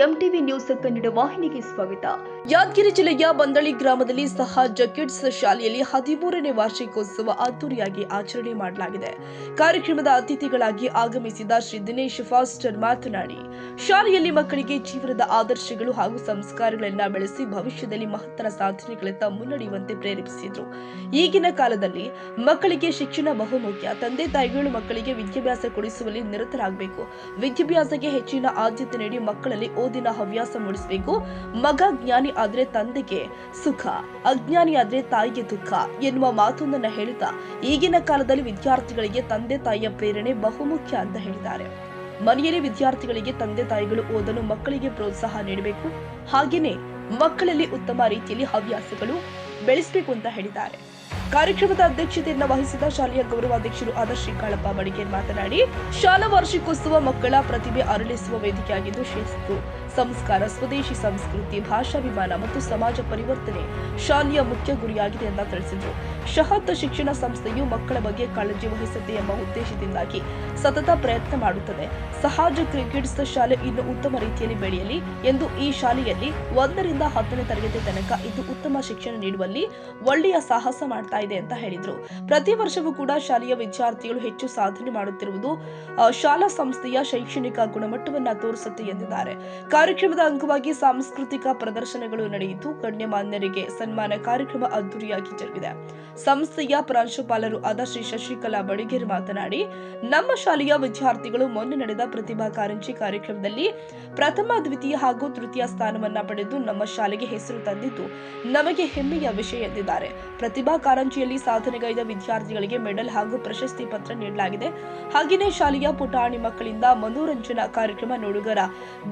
MTV news Kannada ವಾಹಿನಿಗೆ ಸ್ವಾಗತ. ಯಾದಗಿರಿ ಜಿಲ್ಲೆಯ ಬಂದಳಿ ಗ್ರಾಮದಲ್ಲಿ ಸಹಜ ಕಿಡ್ಸ್ ಶಾಲೆಯಲ್ಲಿ 13ನೇ ವಾರ್ಷಿಕೋತ್ಸವ ಅದ್ದೂರಿಯಾಗಿ ಆಚರಣೆ ಮಾಡಲಾಗಿದೆ. ಕಾರ್ಯಕ್ರಮದ ಅತಿಥಿಗಳಾಗಿ ಆಗಮಿಸಿದ ಶ್ರೀ ದಿನೇಶ್ ಫಾಸ್ಟರ್ ಮಾತನಾಡಿ, ಶಾಲೆಯಲ್ಲಿ ಮಕ್ಕಳಿಗೆ ಜೀವನದ ಆದರ್ಶಗಳು ಹಾಗೂ ಸಂಸ್ಕಾರಗಳನ್ನು ಬೆಳೆಸಿ ಭವಿಷ್ಯದಲ್ಲಿ ಮಹತ್ತರ ಸಾಧನೆಗಳತ್ತ ಮುನ್ನಡೆಯುವಂತೆ ಪ್ರೇರೇಪಿಸಿದರು. ಈಗಿನ ಕಾಲದಲ್ಲಿ ಮಕ್ಕಳಿಗೆ ಶಿಕ್ಷಣ ಬಹುಮುಖ್ಯ. ತಂದೆ ತಾಯಿಗಳು ಮಕ್ಕಳಿಗೆ ವಿದ್ಯಾಭ್ಯಾಸ ಕೊಡಿಸುವಲ್ಲಿ ನಿರತರಾಗಬೇಕು. ವಿದ್ಯಾಭ್ಯಾಸಕ್ಕೆ ಹೆಚ್ಚಿನ ಆದ್ಯತೆ ನೀಡಿ ಮಕ್ಕಳಲ್ಲಿ ಓದಿನ ಹವ್ಯಾಸ ಮೂಡಿಸಬೇಕು. ಮಗ ಜ್ಞಾನಿ ಆದ್ರೆ ತಂದೆಗೆ ಸುಖ, ಅಜ್ಞಾನಿ ಆದ್ರೆ ತಾಯಿಗೆ ದುಃಖ ಎನ್ನುವ ಮಾತೊಂದನ್ನ ಹೇಳುತ್ತಾ ಈಗಿನ ಕಾಲದಲ್ಲಿ ವಿದ್ಯಾರ್ಥಿಗಳಿಗೆ ತಂದೆ ತಾಯಿಯ ಪ್ರೇರಣೆ ಬಹುಮುಖ್ಯ ಅಂತ ಹೇಳಿದ್ದಾರೆ. ಮನೆಯಲ್ಲಿ ವಿದ್ಯಾರ್ಥಿಗಳಿಗೆ ತಂದೆ ತಾಯಿಗಳು ಓದಲು ಮಕ್ಕಳಿಗೆ ಪ್ರೋತ್ಸಾಹ ನೀಡಬೇಕು. ಹಾಗೇನೆ ಮಕ್ಕಳಲ್ಲಿ ಉತ್ತಮ ರೀತಿಯಲ್ಲಿ ಹವ್ಯಾಸಗಳು ಬೆಳೆಸಬೇಕು ಅಂತ ಹೇಳಿದ್ದಾರೆ. ಕಾರ್ಯಕ್ರಮದ ಅಧ್ಯಕ್ಷತೆಯನ್ನು ವಹಿಸಿದ ಶಾಲೆಯ ಗೌರವಾಧ್ಯಕ್ಷರು ಆದ ಶ್ರೀಕಾಳಪ್ಪ ಬಡಿಗೇರ್ ಮಾತನಾಡಿ, ಶಾಲಾ ವಾರ್ಷಿಕೋತ್ಸವ ಮಕ್ಕಳ ಪ್ರತಿಭೆ ಅರಳಿಸುವ ವೇದಿಕೆಯಾಗಿದ್ದು ಶಿಸ್ತು, ಸಂಸ್ಕಾರ, ಸ್ವದೇಶಿ ಸಂಸ್ಕೃತಿ, ಭಾಷಾಭಿಮಾನ ಮತ್ತು ಸಮಾಜ ಪರಿವರ್ತನೆ ಶಾಲೆಯ ಮುಖ್ಯ ಗುರಿಯಾಗಿದೆ ಅಂತ ತಿಳಿಸಿದರು. ಶಹತ್ ಶಿಕ್ಷಣ ಸಂಸ್ಥೆಯು ಮಕ್ಕಳ ಬಗ್ಗೆ ಕಾಳಜಿ ವಹಿಸುತ್ತೆ ಎಂಬ ಉದ್ದೇಶದಿಂದಾಗಿ ಸತತ ಪ್ರಯತ್ನ ಮಾಡುತ್ತದೆ. ಸಹಜ ಕಿಡ್ಸ್ ಶಾಲೆ ಇನ್ನು ಉತ್ತಮ ರೀತಿಯಲ್ಲಿ ಬೆಳೆಯಲಿ ಎಂದು ಈ ಶಾಲೆಯಲ್ಲಿ 1ರಿಂದ 10ನೇ ತರಗತಿ ತನಕ ಇದು ಉತ್ತಮ ಶಿಕ್ಷಣ ನೀಡುವಲ್ಲಿ ಒಳ್ಳೆಯ ಸಾಹಸ ಮಾಡ್ತಾ ಇದೆ ಅಂತ ಹೇಳಿದ್ರು. ಪ್ರತಿ ವರ್ಷವೂ ಕೂಡ ಶಾಲೆಯ ವಿದ್ಯಾರ್ಥಿಗಳು ಹೆಚ್ಚು ಸಾಧನೆ ಮಾಡುತ್ತಿರುವುದು ಶಾಲಾ ಸಂಸ್ಥೆಯ ಶೈಕ್ಷಣಿಕ ಗುಣಮಟ್ಟವನ್ನ ತೋರಿಸುತ್ತೆ ಎಂದಿದ್ದಾರೆ. ಕಾರ್ಯಕ್ರಮದ ಅಂಗವಾಗಿ ಸಾಂಸ್ಕೃತಿಕ ಪ್ರದರ್ಶನಗಳು ನಡೆಯಿತು. ಗಣ್ಯಮಾನ್ಯರಿಗೆ ಸನ್ಮಾನ ಕಾರ್ಯಕ್ರಮ ಅದ್ದೂರಿಯಾಗಿ ಜರುಗಿದೆ. ಸಂಸ್ಥೆಯ ಪ್ರಾಂಶುಪಾಲರು ಆದ ಶ್ರೀ ಶಶಿಕಲಾ ಬಡಿಗೇರ್ ಮಾತನಾಡಿ, ನಮ್ಮ ಶಾಲೆಯ ವಿದ್ಯಾರ್ಥಿಗಳು ಮೊನ್ನೆ ನಡೆದ ಪ್ರತಿಭಾ ಕಾರಂಜಿ ಕಾರ್ಯಕ್ರಮದಲ್ಲಿ ಪ್ರಥಮ, ದ್ವಿತೀಯ ಹಾಗೂ ತೃತೀಯ ಸ್ಥಾನವನ್ನ ಪಡೆದು ನಮ್ಮ ಶಾಲೆಗೆ ಹೆಸರು ತಂದಿದ್ದು ನಮಗೆ ಹೆಮ್ಮೆಯ ವಿಷಯ ಎಂದಿದ್ದಾರೆ. ಪ್ರತಿಭಾ ಕಾರಂಜಿಯಲ್ಲಿ ಸಾಧನೆಗೈದ ವಿದ್ಯಾರ್ಥಿಗಳಿಗೆ ಮೆಡಲ್ ಹಾಗೂ ಪ್ರಶಸ್ತಿ ಪತ್ರ ನೀಡಲಾಗಿದೆ. ಹಾಗೆಯೇ ಶಾಲೆಯ ಪುಟಾಣಿ ಮಕ್ಕಳಿಂದ ಮನೋರಂಜನಾ ಕಾರ್ಯಕ್ರಮ ನೋಡುಗರ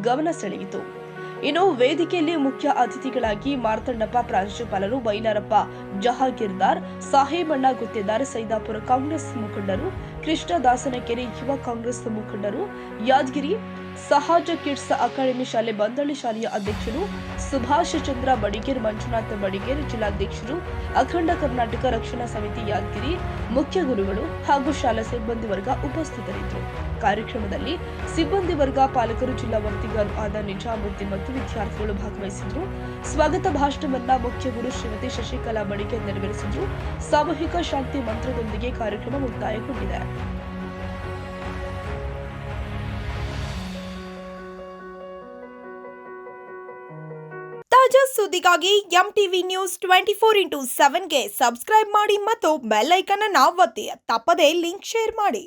ಗಮನ ಸೆಳೆಯಿತು. ಇನ್ನು ವೇದಿಕೆಯಲ್ಲಿ ಮುಖ್ಯ ಅತಿಥಿಗಳಾಗಿ ಮಾರ್ತಂಡಪ್ಪ ಪ್ರಾಂಶುಪಾಲರು, ಬೈಲಾರಪ್ಪ ಜಹಾಗೀರ್ದಾರ್, ಸಾಹೇಬಣ್ಣ ಗುತ್ತೇದಾರ್, ಸೈದಾಪುರ ಕಾಂಗ್ರೆಸ್ ಮುಖಂಡರು, ಕೃಷ್ಣ ದಾಸನಕೆರೆ ಯುವ ಕಾಂಗ್ರೆಸ್ ಮುಖಂಡರು, ಯಾದಗಿರಿ ಸಹಜ ಕಿಡ್ಸ್ ಅಕಾಡೆಮಿ ಶಾಲೆ ಬಂದಳಿ ಶಾಲೆಯ ಅಧ್ಯಕ್ಷರು ಸುಭಾಷ್ ಚಂದ್ರ ಬಡಿಗೇರ್, ಮಂಜುನಾಥ ಬಡಿಗೇರ್, ಜಿಲ್ಲಾಧ್ಯಕ್ಷರು, ಅಖಂಡ ಕರ್ನಾಟಕ ರಕ್ಷಣಾ ಸಮಿತಿ ಯಾದಗಿರಿ, ಮುಖ್ಯ ಗುರುಗಳು ಹಾಗೂ ಶಾಲಾ ಸಿಬ್ಬಂದಿ ವರ್ಗ ಉಪಸ್ಥಿತರಿದ್ದರು. ಕಾರ್ಯಕ್ರಮದಲ್ಲಿ ಸಿಬ್ಬಂದಿ ವರ್ಗ, ಪಾಲಕರು, ಜಿಲ್ಲಾ ವರದಿಗಾರರು ಆದ ನಿಜಾಮುದ್ದೀನ್ ಮತ್ತು ವಿದ್ಯಾರ್ಥಿಗಳು ಭಾಗವಹಿಸಿದ್ರು. ಸ್ವಾಗತ ಭಾಷಣವನ್ನ ಮುಖ್ಯ ಗುರು ಶ್ರೀಮತಿ ಶಶಿಕಲಾ ಬಡಿಗೇರ್ ನೆರವೇರಿಸಿದ್ರು. ಸಾಮೂಹಿಕ ಶಾಂತಿ ಮಂತ್ರದೊಂದಿಗೆ ಕಾರ್ಯಕ್ರಮ ಮುಕ್ತಾಯಗೊಂಡಿದೆ. ತಾಜಾ ಸುದ್ದಿಗಾಗಿ ಎಂಟಿವಿ ನ್ಯೂಸ್ 24x7ಗೆ ಸಬ್ಸ್ಕ್ರೈಬ್ ಮಾಡಿ ಮತ್ತು ಬೆಲ್ ಐಕಾನ್ ಅನ್ನು ಒತ್ತಿ. ತಪ್ಪದೇ ಲಿಂಕ್ ಶೇರ್ ಮಾಡಿ.